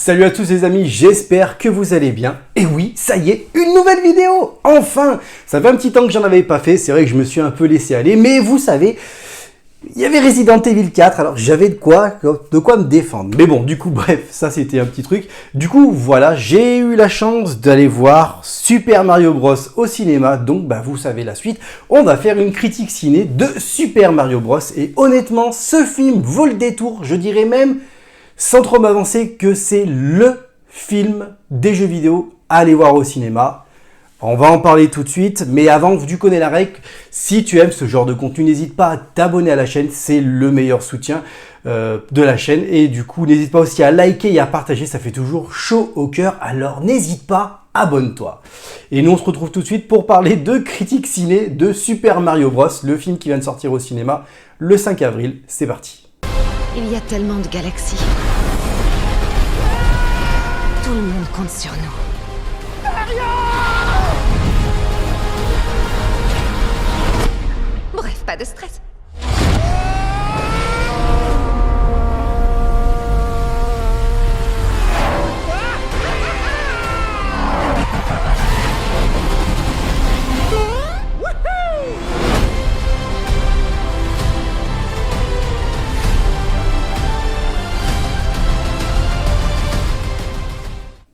Salut à tous les amis, j'espère que vous allez bien. Et oui, ça y est, une nouvelle vidéo. Enfin, ça fait un petit temps que j'en avais pas fait, c'est vrai que je me suis un peu laissé aller, mais vous savez, il y avait Resident Evil 4, alors j'avais de quoi me défendre. Mais bon, du coup, bref, ça c'était un petit truc. Du coup, voilà, j'ai eu la chance d'aller voir Super Mario Bros au cinéma, donc bah vous savez la suite. On va faire une critique ciné de Super Mario Bros. Et honnêtement, ce film vaut le détour, je dirais même, sans trop m'avancer, que c'est le film des jeux vidéo à aller voir au cinéma. On va en parler tout de suite, mais avant, tu connais la règle, si tu aimes ce genre de contenu, n'hésite pas à t'abonner à la chaîne, c'est le meilleur soutien de la chaîne. Et du coup, n'hésite pas aussi à liker et à partager, ça fait toujours chaud au cœur, alors n'hésite pas, abonne-toi. Et nous, on se retrouve tout de suite pour parler de critique ciné de Super Mario Bros, le film qui vient de sortir au cinéma le 5 avril. C'est parti. Il y a tellement de galaxies. Tout le monde compte sur nous. Bref, pas de stress.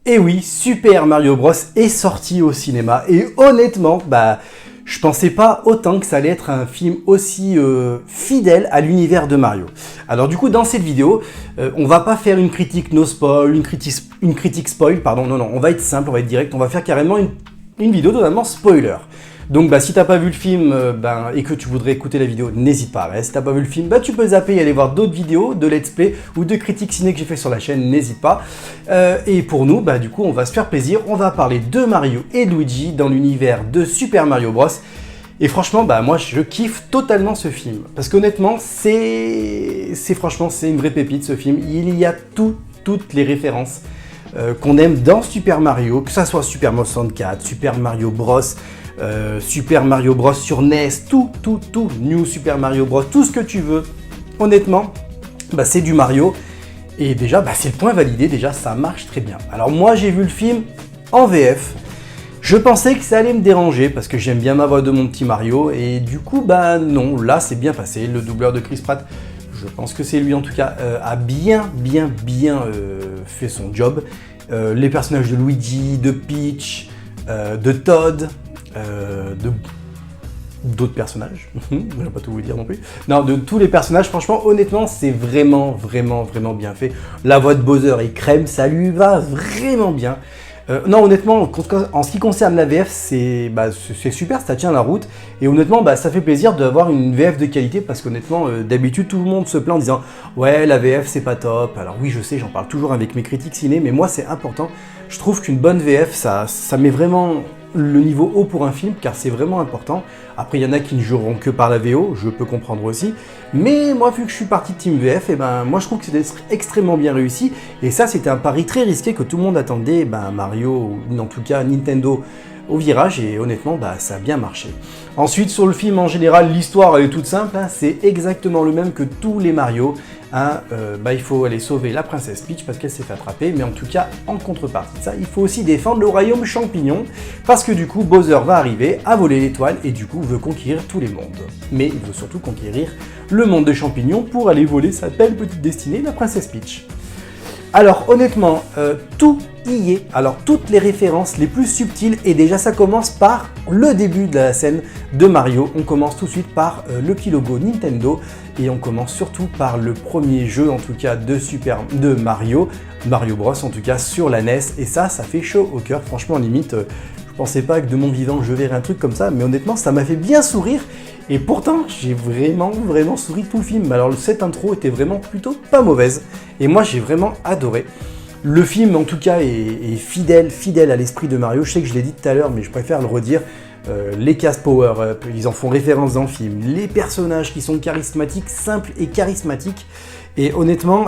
Et oui, Super Mario Bros est sorti au cinéma et honnêtement, je pensais pas autant que ça allait être un film aussi fidèle à l'univers de Mario. Alors du coup, dans cette vidéo, on va pas faire une critique no spoil, une critique spoil, pardon, non, on va être simple, on va être direct, on va faire carrément une vidéo totalement spoiler. Donc si t'as pas vu le film et que tu voudrais écouter la vidéo, n'hésite pas. Si t'as pas vu le film, tu peux zapper et aller voir d'autres vidéos de let's play ou de critiques ciné que j'ai fait sur la chaîne, n'hésite pas. Et pour nous, du coup, on va se faire plaisir, on va parler de Mario et de Luigi dans l'univers de Super Mario Bros. Et franchement, moi je kiffe totalement ce film. Parce qu'honnêtement, c'est une vraie pépite ce film. Il y a toutes les références qu'on aime dans Super Mario, que ça soit Super Mario 64, Super Mario Bros, Super Mario Bros sur NES, tout, New Super Mario Bros, tout ce que tu veux. Honnêtement, c'est du Mario. Et déjà, c'est le point validé, déjà ça marche très bien. Alors moi j'ai vu le film en VF. Je pensais que ça allait me déranger parce que j'aime bien ma voix de mon petit Mario. Et du coup, non, là c'est bien passé. Le doubleur de Chris Pratt, je pense que c'est lui en tout cas, a bien fait son job. Les personnages de Luigi, de Peach, de Todd, d'autres personnages, je vais pas tout vous dire non plus. Non, de tous les personnages, franchement, honnêtement, c'est vraiment bien fait. La voix de Bowser est crème, ça lui va vraiment bien. Non, honnêtement, en ce qui concerne la VF, c'est super, ça tient la route. Et honnêtement, ça fait plaisir d'avoir une VF de qualité parce qu'honnêtement, d'habitude, tout le monde se plaint en disant « Ouais, la VF, c'est pas top. » Alors oui, je sais, j'en parle toujours avec mes critiques ciné, mais moi, c'est important. Je trouve qu'une bonne VF, ça met vraiment le niveau haut pour un film, car c'est vraiment important. Après, il y en a qui ne joueront que par la VO, je peux comprendre aussi. Mais moi, vu que je suis parti de Team VF, moi je trouve que c'était extrêmement bien réussi. Et ça, c'était un pari très risqué que tout le monde attendait, Mario, ou en tout cas Nintendo, au virage. Et honnêtement, ça a bien marché. Ensuite, sur le film en général, l'histoire elle est toute simple. C'est exactement le même que tous les Mario. Il faut aller sauver la princesse Peach parce qu'elle s'est fait attraper, mais en tout cas, en contrepartie de ça, il faut aussi défendre le royaume champignon, parce que du coup, Bowser va arriver à voler l'étoile et du coup veut conquérir tous les mondes. Mais il veut surtout conquérir le monde de champignons pour aller voler sa belle petite destinée, la princesse Peach. Alors honnêtement, tout y est, alors toutes les références les plus subtiles, et déjà ça commence par le début de la scène de Mario, on commence tout de suite par le petit logo Nintendo, et on commence surtout par le premier jeu en tout cas de Mario Bros en tout cas sur la NES, et ça fait chaud au cœur, franchement limite, je pensais pas que de mon vivant je verrais un truc comme ça, mais honnêtement ça m'a fait bien sourire. Et pourtant, j'ai vraiment souri tout le film. Alors cette intro était vraiment plutôt pas mauvaise. Et moi, j'ai vraiment adoré. Le film, en tout cas, est fidèle à l'esprit de Mario. Je sais que je l'ai dit tout à l'heure, mais je préfère le redire. Les cases power-up, ils en font référence dans le film. Les personnages qui sont charismatiques, simples et charismatiques. Et honnêtement,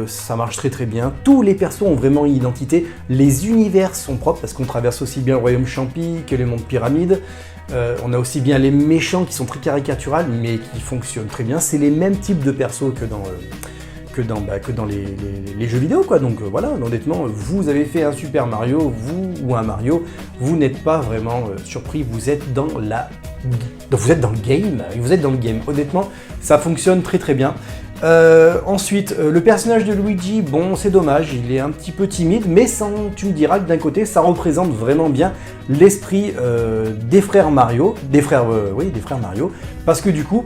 ça marche très bien. Tous les persos ont vraiment une identité. Les univers sont propres parce qu'on traverse aussi bien le royaume Champi que les mondes pyramides. On a aussi bien les méchants qui sont très caricaturales mais qui fonctionnent très bien. C'est les mêmes types de persos que dans les jeux vidéo, quoi. Donc voilà, honnêtement, vous avez fait un Super Mario, vous ou un Mario, vous n'êtes pas vraiment surpris, vous êtes dans le game, honnêtement, ça fonctionne très très bien. Ensuite, le personnage de Luigi, bon, c'est dommage, il est un petit peu timide, mais tu me diras que d'un côté, ça représente vraiment bien l'esprit des frères Mario, des frères Mario, parce que du coup,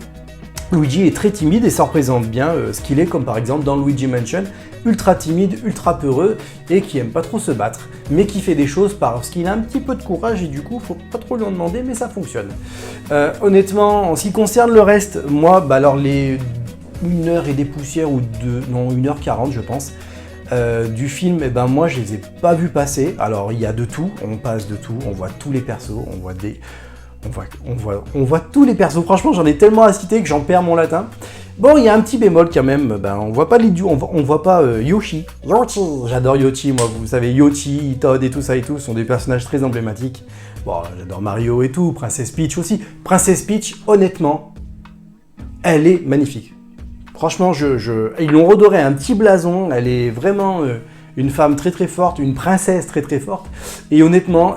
Luigi est très timide et ça représente bien ce qu'il est, comme par exemple dans Luigi Mansion, ultra timide, ultra peureux et qui aime pas trop se battre, mais qui fait des choses parce qu'il a un petit peu de courage et du coup, faut pas trop lui en demander, mais ça fonctionne. Honnêtement, en ce qui concerne le reste, moi, alors les 1 heure et des poussières ou 1h40 je pense, du film, moi je les ai pas vus passer. Alors il y a de tout, on passe de tout, on voit tous les persos, on voit tous les persos. Franchement, j'en ai tellement à citer que j'en perds mon latin. Bon, il y a un petit bémol quand même, on voit pas on voit pas Yoshi. J'adore Yoshi, moi, vous savez, Yoshi, Todd et tout ça sont des personnages très emblématiques. Bon, j'adore Mario et tout, Princess Peach aussi. Princess Peach, honnêtement, elle est magnifique. Franchement, ils l'ont redoré un petit blason, elle est vraiment une femme très très forte, une princesse très très forte. Et honnêtement,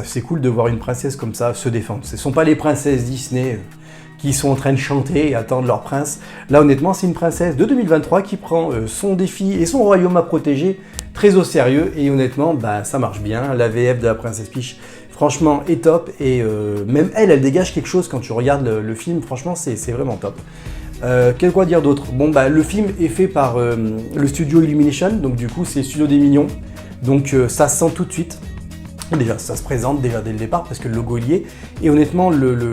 c'est cool de voir une princesse comme ça se défendre. Ce ne sont pas les princesses Disney qui sont en train de chanter et attendre leur prince. Là, honnêtement, c'est une princesse de 2023 qui prend son défi et son royaume à protéger très au sérieux. Et honnêtement, ça marche bien. La VF de la princesse Peach, franchement, est top. Et même elle dégage quelque chose quand tu regardes le film. Franchement, c'est vraiment top. Quoi dire d'autre? Bon, le film est fait par le studio Illumination, donc du coup c'est le studio des mignons, donc ça se sent tout de suite. Déjà, ça se présente déjà dès le départ parce que le logo y est. Et honnêtement, le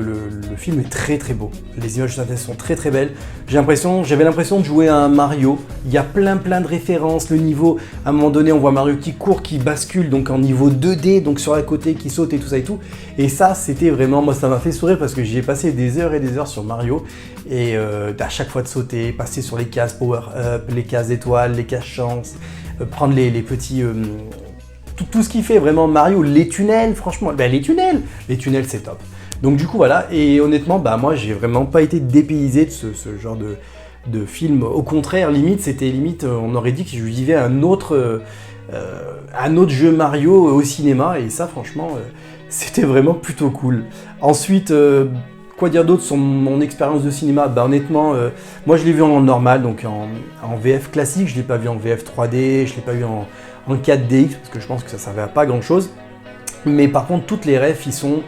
film est très très beau. Les images de synthèse sont très très belles. J'avais l'impression de jouer à un Mario. Il y a plein de références. Le niveau, à un moment donné, on voit Mario qui court, qui bascule donc en niveau 2D, donc sur la côté, qui saute et tout ça et tout. Et ça, c'était vraiment, moi, ça m'a fait sourire parce que j'y ai passé des heures et des heures sur Mario. Et à chaque fois de sauter, passer sur les cases power-up, les cases étoiles, les cases chance, prendre les petits... tout ce qui fait vraiment Mario, les tunnels, franchement, les tunnels c'est top. Donc du coup voilà, et honnêtement, moi j'ai vraiment pas été dépaysé de ce genre de film. Au contraire, limite, on aurait dit que je vivais un autre jeu Mario au cinéma, et ça franchement, c'était vraiment plutôt cool. Ensuite, quoi dire d'autre sur mon expérience de cinéma? Honnêtement, moi je l'ai vu en normal, donc en VF classique, je l'ai pas vu en VF 3D, je l'ai pas vu en 4DX, parce que je pense que ça servait à pas grand chose. Mais par contre, toutes les refs, ils sont...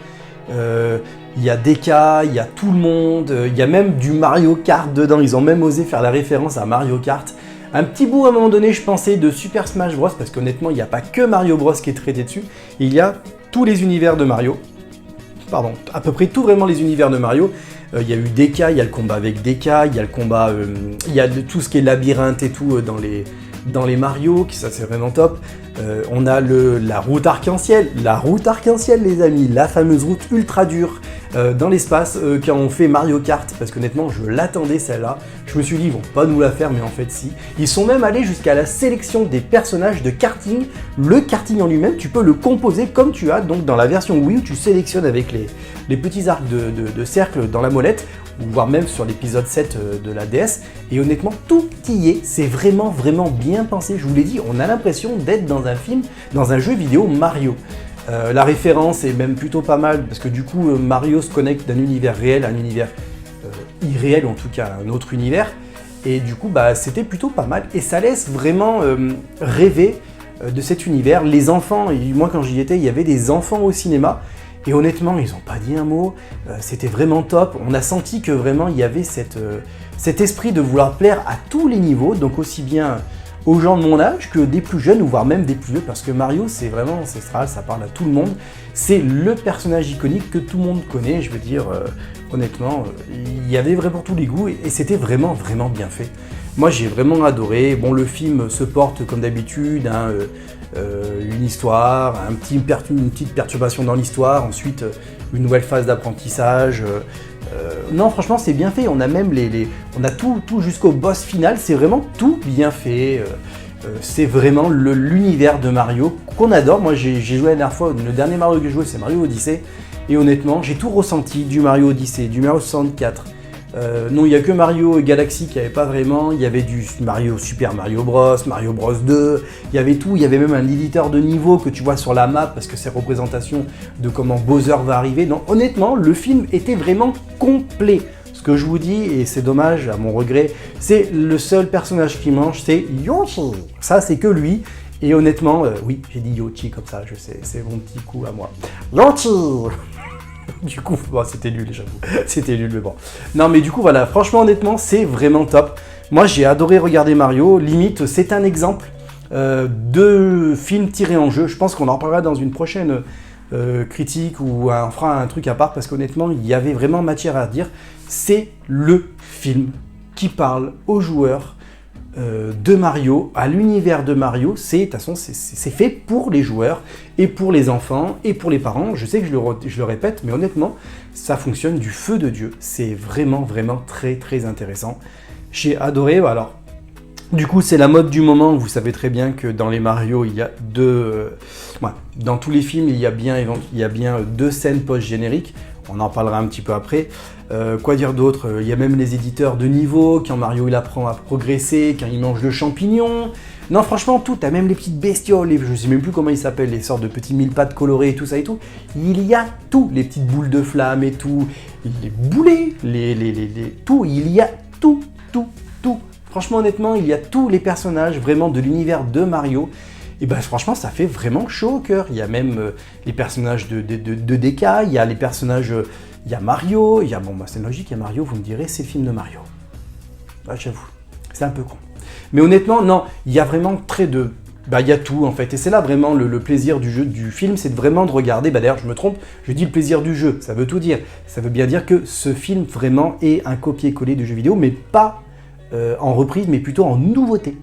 Il y a DK, il y a tout le monde, il y a même du Mario Kart dedans. Ils ont même osé faire la référence à Mario Kart. Un petit bout, à un moment donné, je pensais de Super Smash Bros, parce qu'honnêtement, il n'y a pas que Mario Bros qui est traité dessus. Il y a tous les univers de Mario. Pardon, à peu près tout vraiment les univers de Mario. Il y a eu DK, il y a le combat avec DK, il y a le combat... il y a tout ce qui est labyrinthe et tout dans les Mario, ça c'est vraiment top. On a la route arc-en-ciel, les amis, la fameuse route ultra dure dans l'espace quand on fait Mario Kart, parce qu'honnêtement je l'attendais celle-là. Je me suis dit ils vont pas nous la faire, mais en fait si. Ils sont même allés jusqu'à la sélection des personnages de karting. Le karting en lui-même, tu peux le composer comme tu as donc dans la version Wii, où tu sélectionnes avec les petits arcs de cercle dans la molette, voire même sur l'épisode 7 de la DS, et honnêtement tout y est, c'est vraiment bien pensé. Je vous l'ai dit, on a l'impression d'être dans un film, dans un jeu vidéo Mario. La référence est même plutôt pas mal, parce que du coup Mario se connecte d'un univers réel à un univers irréel, ou en tout cas un autre univers, et du coup c'était plutôt pas mal, et ça laisse vraiment rêver de cet univers. Les enfants, et moi quand j'y étais, il y avait des enfants au cinéma, et honnêtement, ils n'ont pas dit un mot, c'était vraiment top. On a senti que vraiment il y avait cet esprit de vouloir plaire à tous les niveaux, donc aussi bien aux gens de mon âge que des plus jeunes, ou voire même des plus vieux, parce que Mario c'est vraiment ancestral, ça parle à tout le monde. C'est le personnage iconique que tout le monde connaît, je veux dire, honnêtement, il y avait vraiment tous les goûts, et c'était vraiment bien fait. Moi j'ai vraiment adoré. Bon, le film se porte comme d'habitude, une histoire, une petite perturbation dans l'histoire, ensuite une nouvelle phase d'apprentissage. Non, franchement, c'est bien fait. On a même on a tout jusqu'au boss final. C'est vraiment tout bien fait. C'est vraiment l'univers de Mario qu'on adore. Moi, j'ai joué la dernière fois. Le dernier Mario que j'ai joué, c'est Mario Odyssey. Et honnêtement, j'ai tout ressenti du Mario Odyssey, du Mario 64, Non, il n'y a que Mario et Galaxy qui n'y avait pas vraiment. Il y avait du Mario, Super Mario Bros, Mario Bros 2, il y avait tout. Il y avait même un éditeur de niveau que tu vois sur la map parce que c'est représentation de comment Bowser va arriver. Non, honnêtement, le film était vraiment complet. Ce que je vous dis, et c'est dommage, à mon regret, c'est le seul personnage qui mange, c'est Yoshi. Ça, c'est que lui. Et honnêtement, oui, j'ai dit Yoshi comme ça, je sais, c'est mon petit coup à moi. Yoshi. Du coup, bon, c'était nul, j'avoue. C'était nul, mais bon. Non, mais du coup, voilà, franchement, honnêtement, c'est vraiment top. Moi, j'ai adoré regarder Mario. Limite, c'est un exemple de film tiré en jeu. Je pense qu'on en reparlera dans une prochaine critique ou on fera un truc à part parce qu'honnêtement, il y avait vraiment matière à dire. C'est le film qui parle aux joueurs de Mario, à l'univers de Mario. De toute façon, c'est fait pour les joueurs et pour les enfants et pour les parents. Je sais que je le répète, mais honnêtement, ça fonctionne du feu de Dieu. C'est vraiment, vraiment très, très intéressant. J'ai adoré. Alors, du coup, c'est la mode du moment. Vous savez très bien que dans les Mario, il y a dans tous les films, il y a bien 2 scènes post-génériques. On en parlera un petit peu après. Quoi dire d'autre? Il y a même les éditeurs de niveau, quand Mario il apprend à progresser, quand il mange le champignon. Non, franchement, tout. T'as même les petites bestioles, je sais même plus comment ils s'appellent, les sortes de petits mille-pattes colorés et tout ça et tout. Il y a tout, les petites boules de flammes et tout, les boulets, tout. Il y a tout. Franchement, honnêtement, il y a tous les personnages vraiment de l'univers de Mario. Et ben franchement, ça fait vraiment chaud au cœur. Il y a même les personnages de DK, il y a les personnages, il y a Mario, il y a, bon, bah, c'est logique, il y a Mario, vous me direz, c'est le film de Mario. Bah, j'avoue, c'est un peu con. Mais honnêtement, non, il y a vraiment il y a tout en fait. Et c'est là vraiment le plaisir du film, c'est vraiment de regarder. Bah, d'ailleurs, je me trompe, je dis le plaisir du jeu, ça veut tout dire. Ça veut bien dire que ce film vraiment est un copier-coller du jeu vidéo, mais pas en reprise, mais plutôt en nouveauté,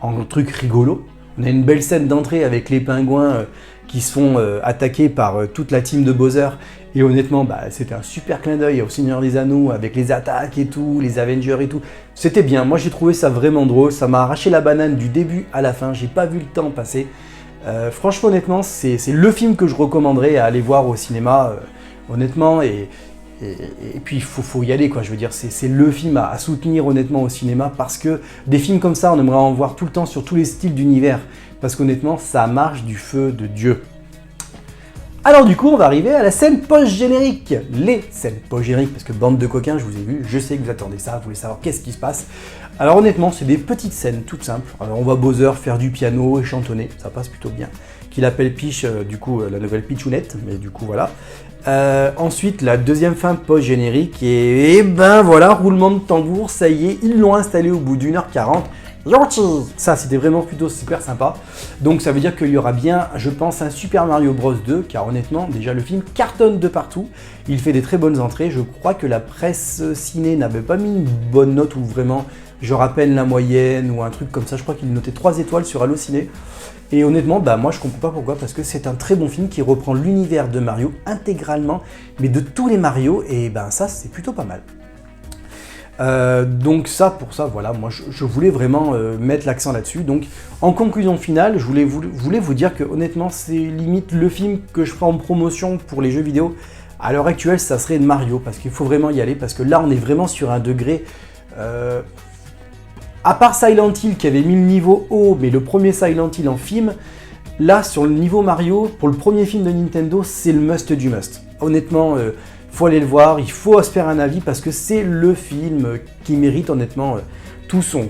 en truc rigolo. On a une belle scène d'entrée avec les pingouins qui se font attaquer par toute la team de Bowser. Et honnêtement, c'était un super clin d'œil au Seigneur des Anneaux avec les attaques et tout, les Avengers et tout. C'était bien, moi j'ai trouvé ça vraiment drôle. Ça m'a arraché la banane du début à la fin, j'ai pas vu le temps passer. Franchement, honnêtement, c'est le film que je recommanderais à aller voir au cinéma, honnêtement. Et puis il faut y aller, quoi. Je veux dire, c'est le film à soutenir honnêtement au cinéma parce que des films comme ça, on aimerait en voir tout le temps sur tous les styles d'univers parce qu'honnêtement, ça marche du feu de Dieu. Alors du coup, on va arriver à la scène post-générique. Les scènes post-génériques, parce que bande de coquins, je vous ai vu, je sais que vous attendez ça, vous voulez savoir qu'est-ce qui se passe. Alors honnêtement, c'est des petites scènes toutes simples. Alors on voit Bowser faire du piano et chantonner, ça passe plutôt bien. Qu'il appelle Peach, du coup, la nouvelle Peachounette, mais du coup, voilà. Ensuite, la deuxième fin post-générique, et ben voilà, roulement de tambour, ça y est, ils l'ont installé au bout d'1h40. Yoshi! Ça, c'était vraiment plutôt super sympa. Donc, ça veut dire qu'il y aura bien, je pense, un Super Mario Bros 2, car honnêtement, déjà, le film cartonne de partout. Il fait des très bonnes entrées. Je crois que la presse ciné n'avait pas mis une bonne note, ou vraiment, genre à peine la moyenne, ou un truc comme ça. Je crois qu'il notait 3 étoiles sur Allociné. Et honnêtement, moi je comprends pas pourquoi, parce que c'est un très bon film qui reprend l'univers de Mario intégralement, mais de tous les Mario, et ça c'est plutôt pas mal. Donc pour ça, voilà, moi je voulais vraiment mettre l'accent là-dessus. Donc en conclusion finale, je voulais vous dire que honnêtement, c'est limite le film que je ferai en promotion pour les jeux vidéo. À l'heure actuelle, ça serait Mario, parce qu'il faut vraiment y aller, parce que là on est vraiment sur un degré... À part Silent Hill qui avait mis le niveau haut, mais le premier Silent Hill en film, là sur le niveau Mario, pour le premier film de Nintendo, c'est le must du must. Honnêtement, faut aller le voir, il faut se faire un avis parce que c'est le film qui mérite honnêtement tout son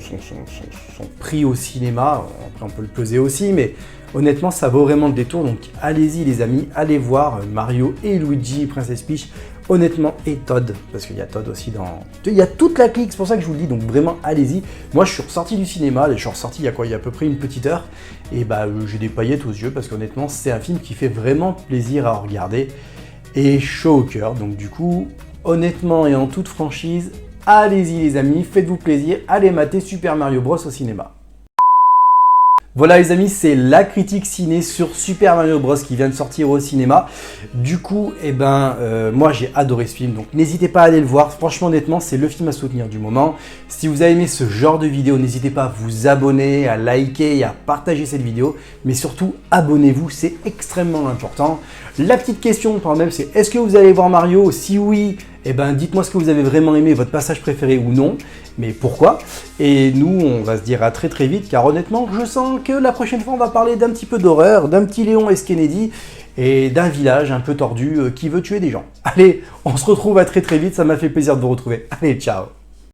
prix au cinéma. Après on peut le peser aussi, mais honnêtement ça vaut vraiment le détour. Donc allez-y les amis, allez voir Mario et Luigi, Princess Peach. Honnêtement, et Todd, parce qu'il y a Todd aussi dans... Il y a toute la clique, c'est pour ça que je vous le dis, donc vraiment, allez-y. Moi, je suis ressorti du cinéma, je suis ressorti il y a à peu près une petite heure, et j'ai des paillettes aux yeux, parce qu'honnêtement, c'est un film qui fait vraiment plaisir à regarder, et chaud au cœur. Donc du coup, honnêtement et en toute franchise, allez-y les amis, faites-vous plaisir, allez mater Super Mario Bros au cinéma. Voilà les amis, c'est la critique ciné sur Super Mario Bros qui vient de sortir au cinéma. Du coup, moi j'ai adoré ce film, donc n'hésitez pas à aller le voir. Franchement, honnêtement, c'est le film à soutenir du moment. Si vous avez aimé ce genre de vidéo, n'hésitez pas à vous abonner, à liker et à partager cette vidéo. Mais surtout, abonnez-vous, c'est extrêmement important. La petite question quand même, c'est est-ce que vous allez voir Mario? Si oui, Eh ben, dites-moi ce que vous avez vraiment aimé, votre passage préféré ou non, mais pourquoi. Et nous, on va se dire à très très vite, car honnêtement, je sens que la prochaine fois, on va parler d'un petit peu d'horreur, d'un petit Léon S. Kennedy, et d'un village un peu tordu qui veut tuer des gens. Allez, on se retrouve à très très vite, ça m'a fait plaisir de vous retrouver. Allez, ciao.